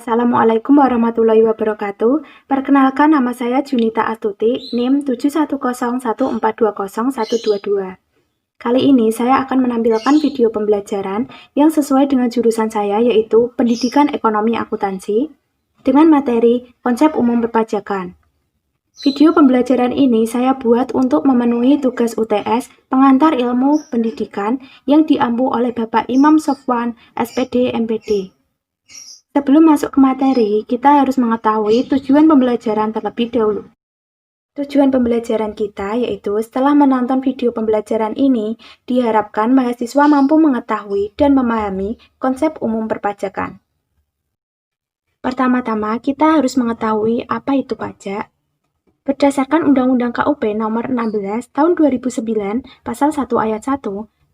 Assalamualaikum warahmatullahi wabarakatuh. Perkenalkan, nama saya Junita Astuti, NIM 71014200122. Kali ini saya akan menampilkan video pembelajaran yang sesuai dengan jurusan saya, yaitu Pendidikan Ekonomi Akuntansi, dengan materi konsep umum perpajakan. Video pembelajaran ini saya buat untuk memenuhi tugas UTS pengantar ilmu pendidikan yang diampu oleh Bapak Imam Sofwan, SPD, MPD. Sebelum masuk ke materi, kita harus mengetahui tujuan pembelajaran terlebih dahulu. Tujuan pembelajaran kita yaitu setelah menonton video pembelajaran ini, diharapkan mahasiswa mampu mengetahui dan memahami konsep umum perpajakan. Pertama-tama, kita harus mengetahui apa itu pajak. Berdasarkan Undang-Undang KUP Nomor 16 Tahun 2009, Pasal 1 Ayat 1,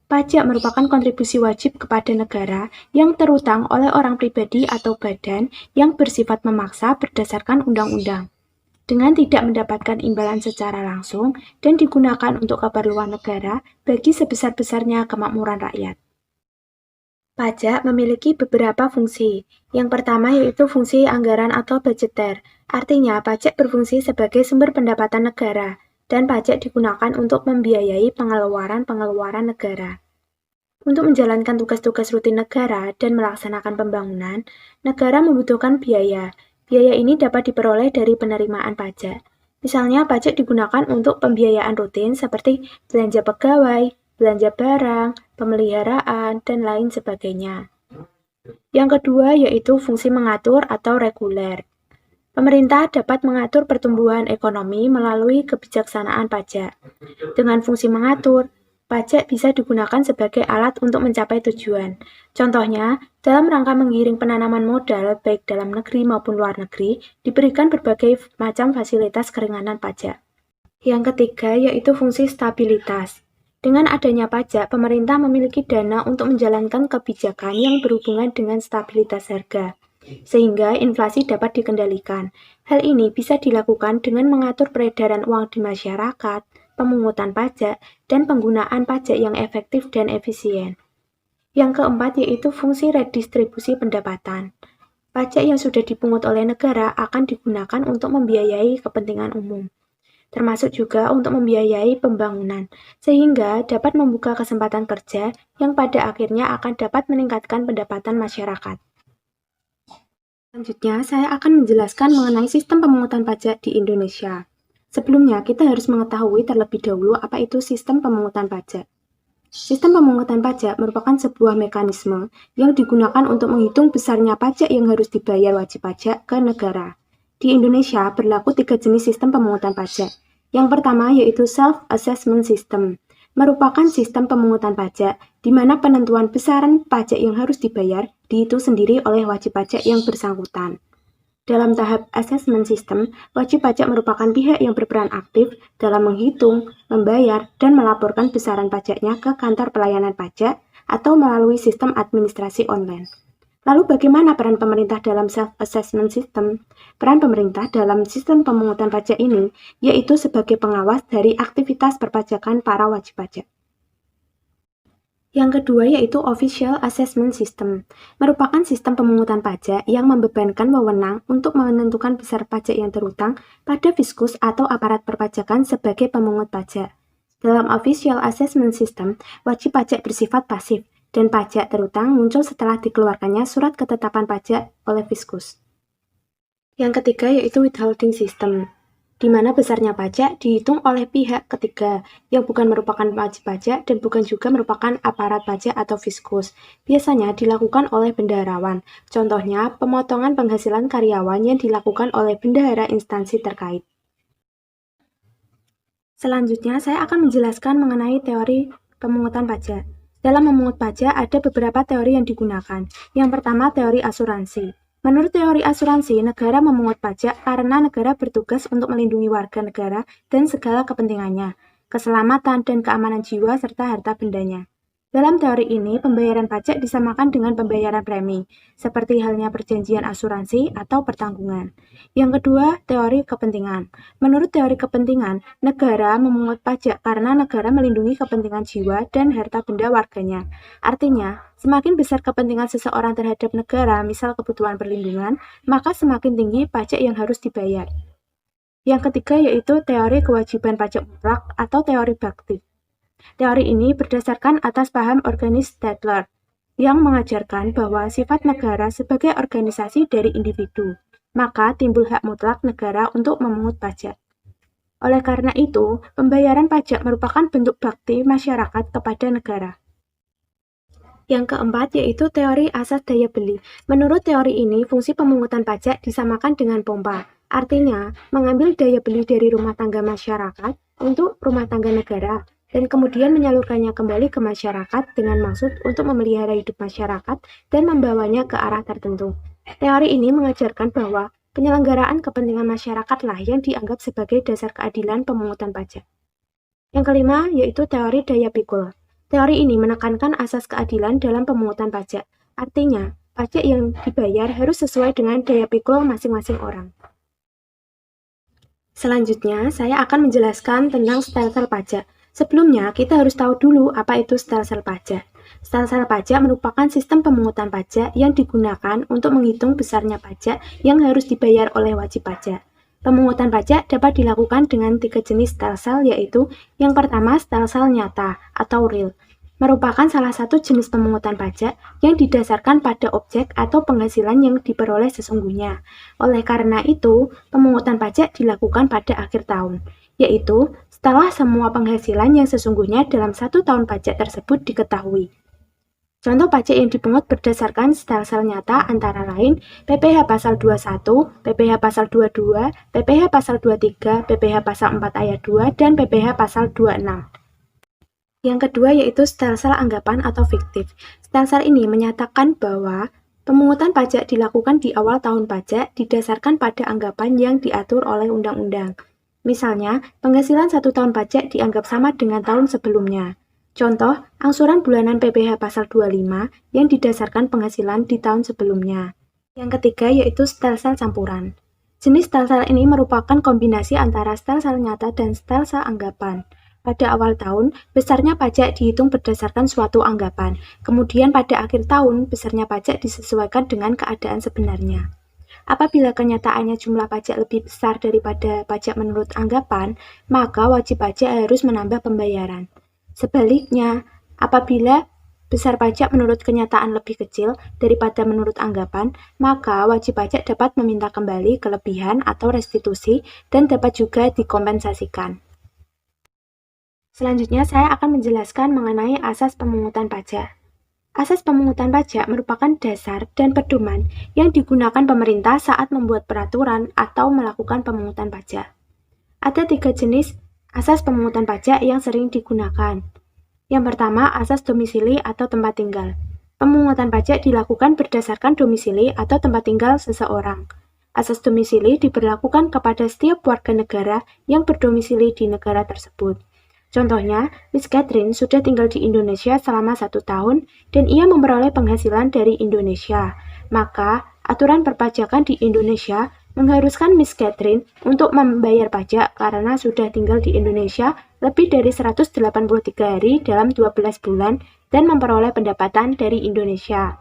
pajak merupakan kontribusi wajib kepada negara yang terutang oleh orang pribadi atau badan yang bersifat memaksa berdasarkan undang-undang, dengan tidak mendapatkan imbalan secara langsung dan digunakan untuk keperluan negara bagi sebesar-besarnya kemakmuran rakyat. Pajak memiliki beberapa fungsi. Yang pertama yaitu fungsi anggaran atau budgeter. Artinya, pajak berfungsi sebagai sumber pendapatan negara, dan pajak digunakan untuk membiayai pengeluaran-pengeluaran negara. Untuk menjalankan tugas-tugas rutin negara dan melaksanakan pembangunan, negara membutuhkan biaya. Biaya ini dapat diperoleh dari penerimaan pajak. Misalnya, pajak digunakan untuk pembiayaan rutin seperti belanja pegawai, belanja barang, pemeliharaan, dan lain sebagainya. Yang kedua yaitu fungsi mengatur atau reguler. Pemerintah dapat mengatur pertumbuhan ekonomi melalui kebijaksanaan pajak. Dengan fungsi mengatur, pajak bisa digunakan sebagai alat untuk mencapai tujuan. Contohnya, dalam rangka menggiring penanaman modal baik dalam negeri maupun luar negeri, diberikan berbagai macam fasilitas keringanan pajak. Yang ketiga yaitu fungsi stabilitas. Dengan adanya pajak, pemerintah memiliki dana untuk menjalankan kebijakan yang berhubungan dengan stabilitas harga, sehingga inflasi dapat dikendalikan. Hal ini bisa dilakukan dengan mengatur peredaran uang di masyarakat, pemungutan pajak, dan penggunaan pajak yang efektif dan efisien. Yang keempat yaitu fungsi redistribusi pendapatan. Pajak yang sudah dipungut oleh negara akan digunakan untuk membiayai kepentingan umum, termasuk juga untuk membiayai pembangunan, sehingga dapat membuka kesempatan kerja yang pada akhirnya akan dapat meningkatkan pendapatan masyarakat. Selanjutnya, saya akan menjelaskan mengenai sistem pemungutan pajak di Indonesia. Sebelumnya, kita harus mengetahui terlebih dahulu apa itu sistem pemungutan pajak. Sistem pemungutan pajak merupakan sebuah mekanisme yang digunakan untuk menghitung besarnya pajak yang harus dibayar wajib pajak ke negara. Di Indonesia berlaku 3 jenis sistem pemungutan pajak. Yang pertama yaitu self-assessment system, merupakan sistem pemungutan pajak di mana penentuan besaran pajak yang harus dibayar dihitung sendiri oleh wajib pajak yang bersangkutan. Dalam tahap assessment system, wajib pajak merupakan pihak yang berperan aktif dalam menghitung, membayar, dan melaporkan besaran pajaknya ke kantor pelayanan pajak atau melalui sistem administrasi online. Lalu bagaimana peran pemerintah dalam self-assessment system? Peran pemerintah dalam sistem pemungutan pajak ini yaitu sebagai pengawas dari aktivitas perpajakan para wajib pajak. Yang kedua yaitu Official Assessment System, merupakan sistem pemungutan pajak yang membebankan wewenang untuk menentukan besar pajak yang terutang pada fiskus atau aparat perpajakan sebagai pemungut pajak. Dalam Official Assessment System, wajib pajak bersifat pasif, dan pajak terutang muncul setelah dikeluarkannya surat ketetapan pajak oleh fiskus. Yang ketiga yaitu Withholding System, di mana besarnya pajak dihitung oleh pihak ketiga yang bukan merupakan wajib pajak dan bukan juga merupakan aparat pajak atau fiskus. Biasanya dilakukan oleh bendaharawan. Contohnya, pemotongan penghasilan karyawan yang dilakukan oleh bendahara instansi terkait. Selanjutnya, saya akan menjelaskan mengenai teori pemungutan pajak. Dalam memungut pajak, ada beberapa teori yang digunakan. Yang pertama, teori asuransi. Menurut teori asuransi, negara memungut pajak karena negara bertugas untuk melindungi warga negara dan segala kepentingannya, keselamatan dan keamanan jiwa serta harta bendanya. Dalam teori ini, pembayaran pajak disamakan dengan pembayaran premi, seperti halnya perjanjian asuransi atau pertanggungan. Yang kedua, teori kepentingan. Menurut teori kepentingan, negara memungut pajak karena negara melindungi kepentingan jiwa dan harta benda warganya. Artinya, semakin besar kepentingan seseorang terhadap negara, misal kebutuhan perlindungan, maka semakin tinggi pajak yang harus dibayar. Yang ketiga yaitu teori kewajiban pajak mutlak atau teori bakti. Teori ini berdasarkan atas paham organis Stadler, yang mengajarkan bahwa sifat negara sebagai organisasi dari individu, maka timbul hak mutlak negara untuk memungut pajak. Oleh karena itu, pembayaran pajak merupakan bentuk bakti masyarakat kepada negara. Yang keempat yaitu teori asas daya beli. Menurut teori ini, fungsi pemungutan pajak disamakan dengan pompa. Artinya, mengambil daya beli dari rumah tangga masyarakat untuk rumah tangga negara, dan kemudian menyalurkannya kembali ke masyarakat dengan maksud untuk memelihara hidup masyarakat dan membawanya ke arah tertentu. Teori ini mengajarkan bahwa penyelenggaraan kepentingan masyarakatlah yang dianggap sebagai dasar keadilan pemungutan pajak. Yang kelima yaitu teori daya pikul. Teori ini menekankan asas keadilan dalam pemungutan pajak. Artinya, pajak yang dibayar harus sesuai dengan daya pikul masing-masing orang. Selanjutnya, saya akan menjelaskan tentang stelsel pajak. Sebelumnya, kita harus tahu dulu apa itu stelsel pajak. Stelsel pajak merupakan sistem pemungutan pajak yang digunakan untuk menghitung besarnya pajak yang harus dibayar oleh wajib pajak. Pemungutan pajak dapat dilakukan dengan 3 jenis stelsel, yaitu yang pertama stelsel nyata atau real, merupakan salah satu jenis pemungutan pajak yang didasarkan pada objek atau penghasilan yang diperoleh sesungguhnya. Oleh karena itu, pemungutan pajak dilakukan pada akhir tahun, yaitu setelah semua penghasilan yang sesungguhnya dalam 1 tahun pajak tersebut diketahui. Contoh pajak yang dipungut berdasarkan stelsel nyata antara lain PPh pasal 21, PPh pasal 22, PPh pasal 23, PPh pasal 4 ayat 2, dan PPh pasal 26. Yang kedua yaitu stelsel anggapan atau fiktif. Stelsel ini menyatakan bahwa pemungutan pajak dilakukan di awal tahun pajak didasarkan pada anggapan yang diatur oleh undang-undang. Misalnya, penghasilan 1 tahun pajak dianggap sama dengan tahun sebelumnya. Contoh, angsuran bulanan PPh pasal 25 yang didasarkan penghasilan di tahun sebelumnya. Yang ketiga yaitu stelsel campuran. Jenis stelsel ini merupakan kombinasi antara stelsel nyata dan stelsel anggapan. Pada awal tahun, besarnya pajak dihitung berdasarkan suatu anggapan. Kemudian pada akhir tahun, besarnya pajak disesuaikan dengan keadaan sebenarnya. Apabila kenyataannya jumlah pajak lebih besar daripada pajak menurut anggapan, maka wajib pajak harus menambah pembayaran. Sebaliknya, apabila besar pajak menurut kenyataan lebih kecil daripada menurut anggapan, maka wajib pajak dapat meminta kembali kelebihan atau restitusi dan dapat juga dikompensasikan. Selanjutnya, saya akan menjelaskan mengenai asas pemungutan pajak. Asas pemungutan pajak merupakan dasar dan pedoman yang digunakan pemerintah saat membuat peraturan atau melakukan pemungutan pajak. Ada 3 jenis asas pemungutan pajak yang sering digunakan. Yang pertama, asas domisili atau tempat tinggal. Pemungutan pajak dilakukan berdasarkan domisili atau tempat tinggal seseorang. Asas domisili diberlakukan kepada setiap warga negara yang berdomisili di negara tersebut. Contohnya, Miss Catherine sudah tinggal di Indonesia selama 1 tahun dan ia memperoleh penghasilan dari Indonesia. Maka, aturan perpajakan di Indonesia mengharuskan Miss Catherine untuk membayar pajak karena sudah tinggal di Indonesia lebih dari 183 hari dalam 12 bulan dan memperoleh pendapatan dari Indonesia.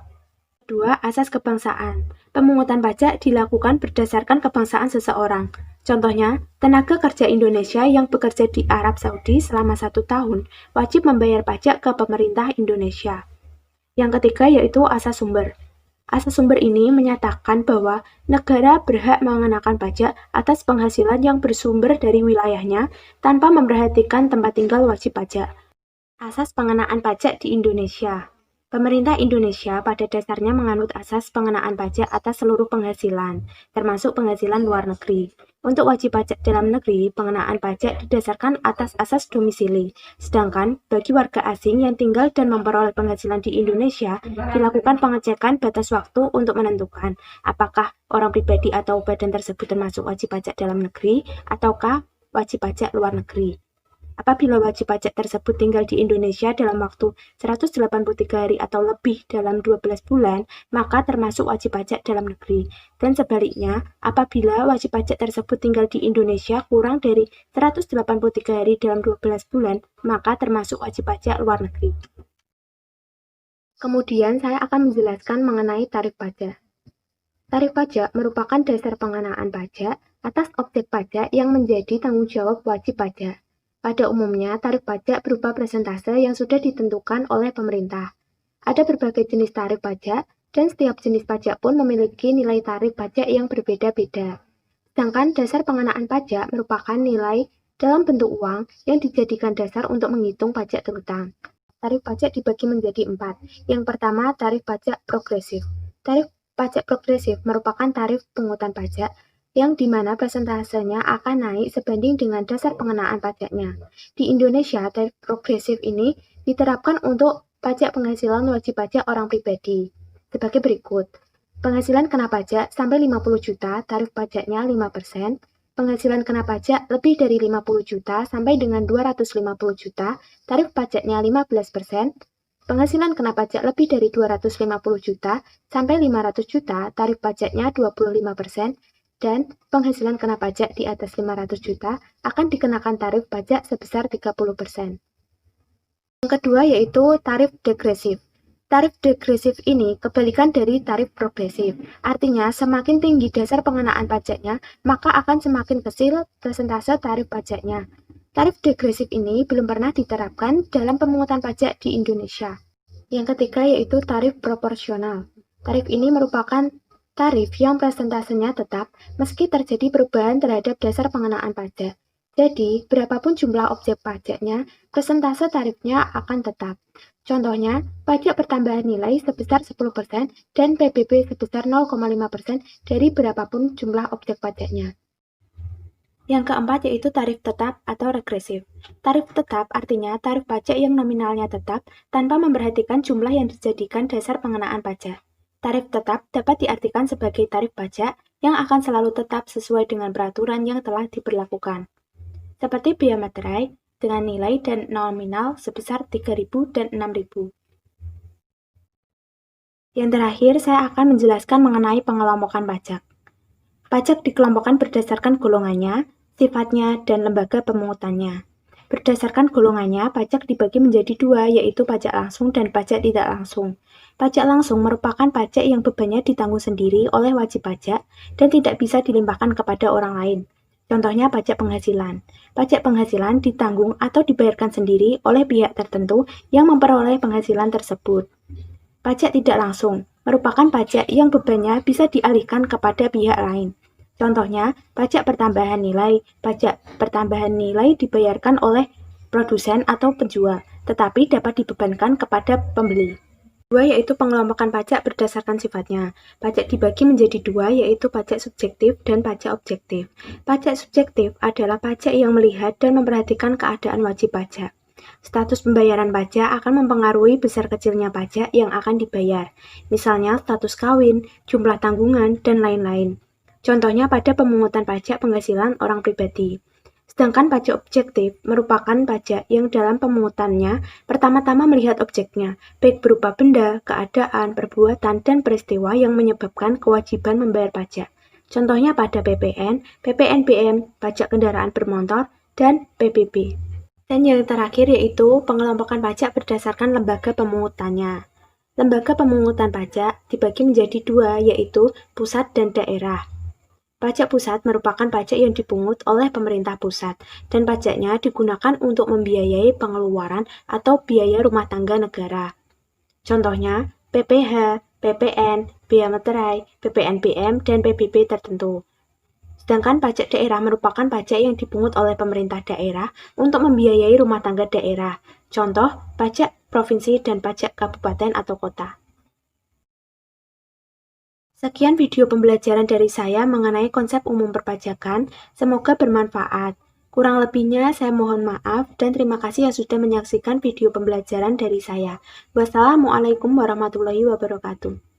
Kedua, asas kebangsaan. Pemungutan pajak dilakukan berdasarkan kebangsaan seseorang. Contohnya, tenaga kerja Indonesia yang bekerja di Arab Saudi selama 1 tahun wajib membayar pajak ke pemerintah Indonesia. Yang ketiga yaitu asas sumber. Asas sumber ini menyatakan bahwa negara berhak mengenakan pajak atas penghasilan yang bersumber dari wilayahnya tanpa memperhatikan tempat tinggal wajib pajak. Asas pengenaan pajak di Indonesia. Pemerintah Indonesia pada dasarnya menganut asas pengenaan pajak atas seluruh penghasilan, termasuk penghasilan luar negeri. Untuk wajib pajak dalam negeri, pengenaan pajak didasarkan atas asas domisili. Sedangkan, bagi warga asing yang tinggal dan memperoleh penghasilan di Indonesia, dilakukan pengecekan batas waktu untuk menentukan apakah orang pribadi atau badan tersebut termasuk wajib pajak dalam negeri, ataukah wajib pajak luar negeri. Apabila wajib pajak tersebut tinggal di Indonesia dalam waktu 183 hari atau lebih dalam 12 bulan, maka termasuk wajib pajak dalam negeri. Dan sebaliknya, apabila wajib pajak tersebut tinggal di Indonesia kurang dari 183 hari dalam 12 bulan, maka termasuk wajib pajak luar negeri. Kemudian saya akan menjelaskan mengenai tarif pajak. Tarif pajak merupakan dasar pengenaan pajak atas objek pajak yang menjadi tanggung jawab wajib pajak. Pada umumnya, tarif pajak berupa persentase yang sudah ditentukan oleh pemerintah. Ada berbagai jenis tarif pajak, dan setiap jenis pajak pun memiliki nilai tarif pajak yang berbeda-beda. Sedangkan dasar pengenaan pajak merupakan nilai dalam bentuk uang yang dijadikan dasar untuk menghitung pajak terutang. Tarif pajak dibagi menjadi 4. Yang pertama, tarif pajak progresif. Tarif pajak progresif merupakan tarif pungutan pajak yang dimana persentasenya akan naik sebanding dengan dasar pengenaan pajaknya. Di Indonesia, tarif progresif ini diterapkan untuk pajak penghasilan wajib pajak orang pribadi. Sebagai berikut, penghasilan kena pajak sampai 50 juta, tarif pajaknya 5%, penghasilan kena pajak lebih dari 50 juta sampai dengan 250 juta, tarif pajaknya 15%, penghasilan kena pajak lebih dari 250 juta sampai 500 juta, tarif pajaknya 25%, dan penghasilan kena pajak di atas 500 juta akan dikenakan tarif pajak sebesar 30%. Yang kedua yaitu tarif degresif. Tarif degresif ini kebalikan dari tarif progresif. Artinya, semakin tinggi dasar pengenaan pajaknya, maka akan semakin kecil persentase tarif pajaknya. Tarif degresif ini belum pernah diterapkan dalam pemungutan pajak di Indonesia. Yang ketiga yaitu tarif proporsional. Tarif ini merupakan tarif yang persentasenya tetap meski terjadi perubahan terhadap dasar pengenaan pajak. Jadi, berapapun jumlah objek pajaknya, persentase tarifnya akan tetap. Contohnya, pajak pertambahan nilai sebesar 10% dan PBB sebesar 0,5% dari berapapun jumlah objek pajaknya. Yang keempat yaitu tarif tetap atau regresif. Tarif tetap artinya tarif pajak yang nominalnya tetap tanpa memperhatikan jumlah yang dijadikan dasar pengenaan pajak. Tarif tetap dapat diartikan sebagai tarif pajak yang akan selalu tetap sesuai dengan peraturan yang telah diberlakukan. Seperti biaya materai dengan nilai dan nominal sebesar 3.000 dan 6.000. Yang terakhir, saya akan menjelaskan mengenai pengelompokan pajak. Pajak dikelompokkan berdasarkan golongannya, sifatnya, dan lembaga pemungutannya. Berdasarkan golongannya, pajak dibagi menjadi 2, yaitu pajak langsung dan pajak tidak langsung. Pajak langsung merupakan pajak yang bebannya ditanggung sendiri oleh wajib pajak dan tidak bisa dilimpahkan kepada orang lain. Contohnya pajak penghasilan. Pajak penghasilan ditanggung atau dibayarkan sendiri oleh pihak tertentu yang memperoleh penghasilan tersebut. Pajak tidak langsung merupakan pajak yang bebannya bisa dialihkan kepada pihak lain. Contohnya, pajak pertambahan nilai. Pajak pertambahan nilai dibayarkan oleh produsen atau penjual, tetapi dapat dibebankan kepada pembeli. Dua yaitu pengelompokan pajak berdasarkan sifatnya. Pajak dibagi menjadi 2 yaitu pajak subjektif dan pajak objektif. Pajak subjektif adalah pajak yang melihat dan memperhatikan keadaan wajib pajak. Status pembayaran pajak akan mempengaruhi besar kecilnya pajak yang akan dibayar, misalnya status kawin, jumlah tanggungan, dan lain-lain. Contohnya pada pemungutan pajak penghasilan orang pribadi. Sedangkan pajak objektif merupakan pajak yang dalam pemungutannya pertama-tama melihat objeknya, baik berupa benda, keadaan, perbuatan, dan peristiwa yang menyebabkan kewajiban membayar pajak. Contohnya pada PPN, PPNBM, pajak kendaraan bermotor, dan PBB. Dan yang terakhir yaitu pengelompokan pajak berdasarkan lembaga pemungutannya. Lembaga pemungutan pajak dibagi menjadi 2 yaitu pusat dan daerah. Pajak pusat merupakan pajak yang dipungut oleh pemerintah pusat, dan pajaknya digunakan untuk membiayai pengeluaran atau biaya rumah tangga negara. Contohnya, PPh, PPN, biaya materai, PPNBM, dan PBB tertentu. Sedangkan pajak daerah merupakan pajak yang dipungut oleh pemerintah daerah untuk membiayai rumah tangga daerah. Contoh, pajak provinsi dan pajak kabupaten atau kota. Sekian video pembelajaran dari saya mengenai konsep umum perpajakan. Semoga bermanfaat. Kurang lebihnya saya mohon maaf dan terima kasih yang sudah menyaksikan video pembelajaran dari saya. Wassalamualaikum warahmatullahi wabarakatuh.